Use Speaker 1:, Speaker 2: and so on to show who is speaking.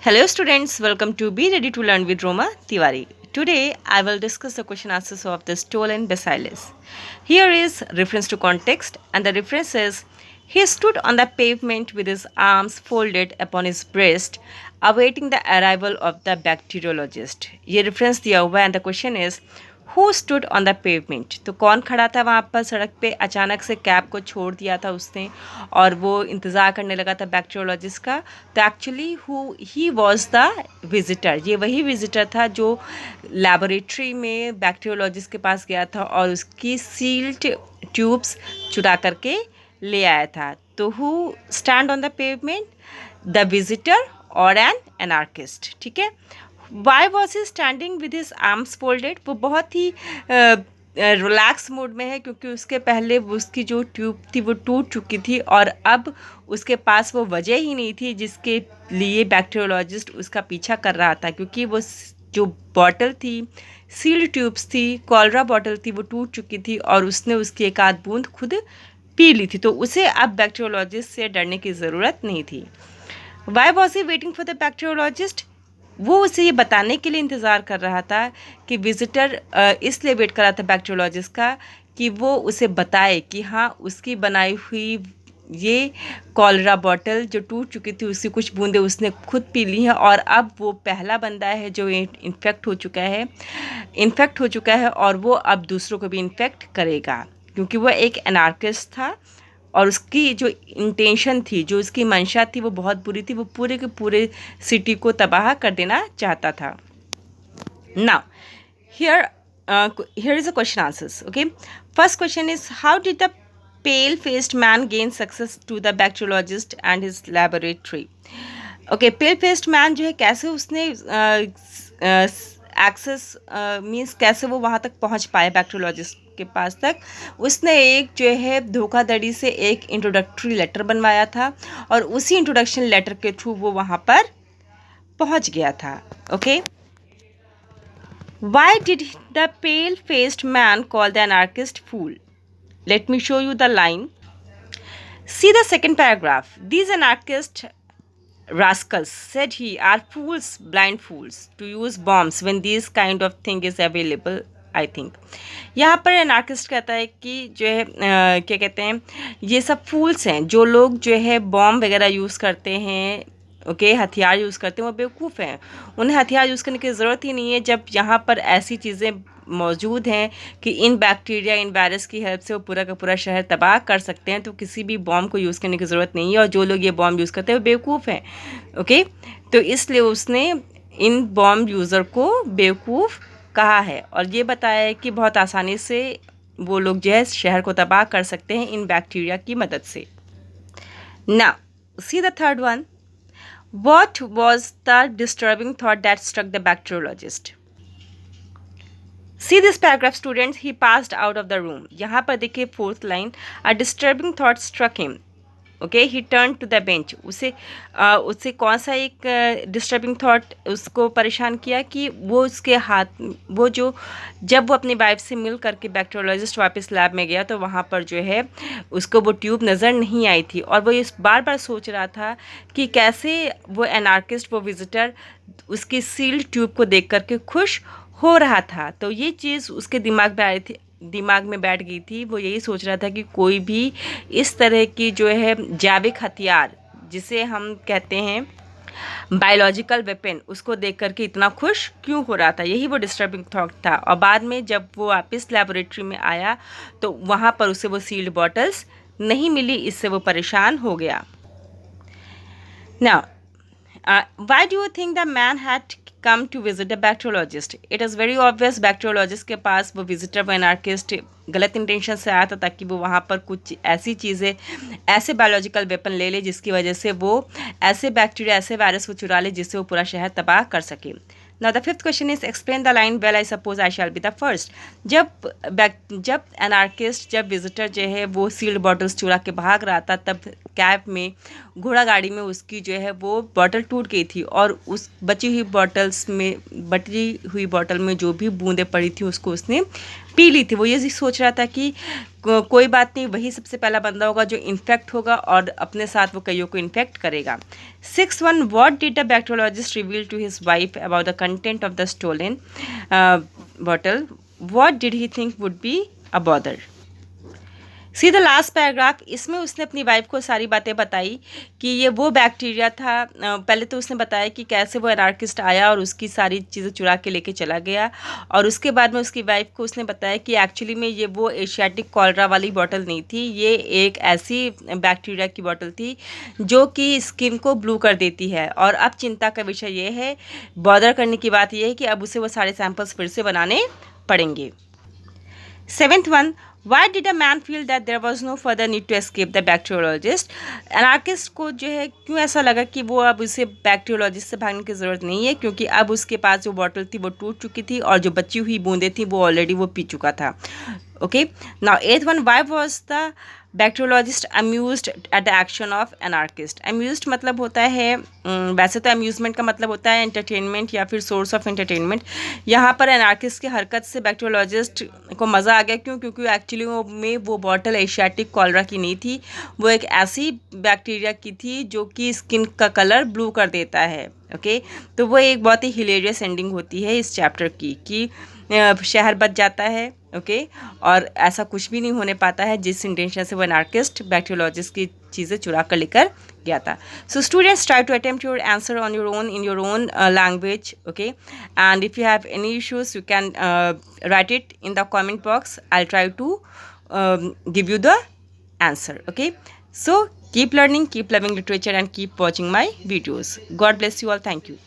Speaker 1: Hello students, welcome to Be Ready to Learn with Roma Tiwari. Today I will discuss the question answers of the stolen bacillus. Here is reference to context and the reference is he stood on the pavement with his arms folded upon his breast awaiting the arrival of the bacteriologist. ये reference दिया हुआ है and the question is who stood on the pavement, तो कौन खड़ा था वहाँ पर सड़क पे। अचानक से कैब को छोड़ दिया था उसने और वो इंतज़ार करने लगा था बैक्टीरियोलॉजिस्ट का। तो actually who he was the visitor, ये वही विजिटर था जो लेबोरेटरी में बैक्टीरियोलॉजिस्ट के पास गया था और उसकी सील्ड ट्यूब्स चुरा करके ले आया था। तो who stand on the pavement, the visitor और एन एनार्किस्ट। ठीक है, why was he standing with his arms folded, वो बहुत ही रिलैक्स मूड में है क्योंकि उसके पहले उसकी जो ट्यूब थी वो टूट चुकी थी और अब उसके पास वो वजह ही नहीं थी जिसके लिए बैक्टीरियोलॉजिस्ट उसका पीछा कर रहा था, क्योंकि वो जो बॉटल थी, सील्ड ट्यूब्स थी, कॉलरा बॉटल थी, वो टूट चुकी थी और उसने उसकी एक आध बूंद खुद पी ली थी, तो उसे अब बैक्टीरियोलॉजिस्ट से डरने की ज़रूरत नहीं थी। Why was he waiting for the bacteriologist, वो उसे ये बताने के लिए इंतज़ार कर रहा था कि विज़िटर इसलिए वेट कर रहा था बैक्टीरियोलॉजिस्ट का कि वो उसे बताए कि हाँ उसकी बनाई हुई ये कॉलरा बॉटल जो टूट चुकी थी उसकी कुछ बूंदें उसने खुद पी ली हैं और अब वो पहला बंदा है जो इन्फेक्ट हो चुका है और वो अब दूसरों को भी इन्फेक्ट करेगा, क्योंकि वो एक एनार्किस्ट था और उसकी जो इंटेंशन थी, जो उसकी मंशा थी वो बहुत बुरी थी। वो पूरे के पूरे सिटी को तबाह कर देना चाहता था। Now here is a question answers. Okay, first question is how did the pale faced man gain success to the bacteriologist and his laboratory? Okay, pale faced man जो है कैसे उसने एक्सेस मीन्स कैसे वो वहाँ तक पहुँच पाए बैक्टीरियोलॉजिस्ट के पास तक। उसने एक जो है धोखाधड़ी से एक इंट्रोडक्टरी लेटर बनवाया था और उसी इंट्रोडक्शन लेटर के थ्रू वो वहाँ पर पहुँच गया था। Okay, why did the pale faced man call the anarchist fool? Let me show you the line. See the second paragraph. These anarchist rascals, said he, are fools, blind fools, to use bombs when this kind of thing is available. I think यहाँ पर anarchist कहता है कि जो है क्या कहते हैं, ये सब फूल्स हैं, जो लोग जो है बॉम्ब वगैरह यूज़ करते हैं, ओके, हथियार यूज़ करते हैं, वो बेवकूफ़ हैं। उन्हें हथियार यूज़ करने की ज़रूरत ही नहीं है जब यहाँ पर ऐसी चीज़ें मौजूद हैं कि इन बैक्टीरिया, इन वायरस की हेल्प से वो पूरा का पूरा शहर तबाह कर सकते हैं। तो किसी भी बॉम्ब को यूज़ करने की ज़रूरत नहीं है और जो लोग ये बॉम्ब यूज़ करते हैं वो बेवकूफ़ हैं। ओके, तो इसलिए उसने इन बॉम्ब यूज़र को बेवकूफ़ कहा है और ये बताया है कि बहुत आसानी से वो लोग जो है शहर को तबाह कर सकते हैं इन बैक्टीरिया की मदद से। Now see the third one. What was the disturbing thought that struck the bacteriologist? See this paragraph, students. He passed out of the room. यहाँ पर देखिए fourth line. A disturbing thought struck him. Okay, he turn to the bench. उससे कौन सा एक disturbing thought उसको परेशान किया कि वो उसके हाथ, वो जो जब वो अपनी वाइफ से मिल करके बैक्टीरियोलॉजिस्ट वापस लैब में गया तो वहाँ पर जो है उसको वो ट्यूब नज़र नहीं आई थी और वो इस बार बार सोच रहा था कि कैसे वो एनार्किस्ट, वो विजिटर उसकी सील्ड ट्यूब को देख करके खुश हो रहा था। तो ये चीज़ उसके दिमाग में बैठ गई थी। वो यही सोच रहा था कि कोई भी इस तरह की जो है जैविक हथियार, जिसे हम कहते हैं बायोलॉजिकल वेपन, उसको देख करके इतना खुश क्यों हो रहा था। यही वो डिस्टर्बिंग थॉट था। और बाद में जब वो वापस लेबोरेटरी में आया तो वहाँ पर उसे वो सील्ड बॉटल्स नहीं मिली, इससे वो परेशान हो गया। Now why do you think the man had come to visit the bacteriologist? It is very obvious bacteriologist के पास वो विजिटर, वो एनार्किस्ट गलत इंटेंशन से आया था ताकि वो वहाँ पर कुछ ऐसी चीज़ें, ऐसे बायोलॉजिकल वेपन ले ले जिसकी वजह से वो ऐसे बैक्टीरिया, ऐसे वायरस वो चुरा ले जिससे वो पूरा शहर तबाह कर सके। Now the fifth question is explain the line. Well, I suppose I shall be the first. जब एनार्किस्ट, जब विजिटर जो है वो सील्ड बॉटल्स चुरा के भाग रहा था तब कैब में घोड़ा गाड़ी में उसकी जो है वो बॉटल टूट गई थी और उस बची हुई बॉटल में जो भी बूंदें पड़ी थी उसको उसने पी ली थी। वो ये सोच रहा था कि कोई बात नहीं, वही सबसे पहला बंदा होगा जो इन्फेक्ट होगा और अपने साथ वो कईयों को इन्फेक्ट करेगा। 6.1 what did the bacteriologist reveal to his wife about the content of the stolen bottle? What did he think would be a bother? See the last paragraph. इसमें उसने अपनी वाइफ को सारी बातें बताई कि ये वो बैक्टीरिया था। पहले तो उसने बताया कि कैसे वो एनार्किस्ट आया और उसकी सारी चीज़ें चुरा के लेके चला गया, और उसके बाद में उसकी वाइफ को उसने बताया कि एक्चुअली में ये वो एशियाटिक कॉलरा वाली बॉटल नहीं थी, ये एक ऐसी बैक्टीरिया की बॉटल थी जो कि स्किन को ब्लू कर देती है। और अब चिंता का विषय ये है, बॉदर करने की बात यह है कि अब उसे वो सारे सैंपल्स फिर से बनाने पड़ेंगे। 7th one, why did a man feel that there was no further need to escape the bacteriologist? Anarchist को जो है क्यों ऐसा लगा कि वो अब उसे बैक्टीरियोलॉजिस्ट से भागने की ज़रूरत नहीं है, क्योंकि अब उसके पास जो बॉटल थी वो टूट चुकी थी और जो बची हुई बूंदें थी वो ऑलरेडी वो पी चुका था। Okay, now 8th one, why was the bacteriologist amused at the action of anarchist? Amused मतलब होता है, वैसे तो अम्यूजमेंट का मतलब होता है एंटरटेनमेंट या फिर सोर्स ऑफ एंटरटेनमेंट। यहाँ पर एनार्किस्ट की हरकत से बैक्टीरियोलॉजिस्ट को मज़ा आ गया। क्यों? क्योंकि एक्चुअली वो बॉटल एशियाटिक कॉलरा की नहीं थी, वो एक ऐसी बैक्टीरिया की थी जो कि स्किन का कलर ब्लू कर देता है। ओके, तो वो एक बहुत ही हिलेरियस एंडिंग होती है इस चैप्टर की कि शहर बच जाता है। ओके, और ऐसा कुछ भी नहीं होने पाता है जिस इंटेंशन से वो एनार्किस्ट बैक्टीरियोलॉजिस्ट की चीज़ें चुरा कर लेकर गया था। So students, try to attempt your answer on your own in your own language. Okay, and if you have any issues you can write it in the comment box. I try to give you the answer. Okay, so keep learning, keep loving literature, and keep watching my videos. God bless you all. Thank you.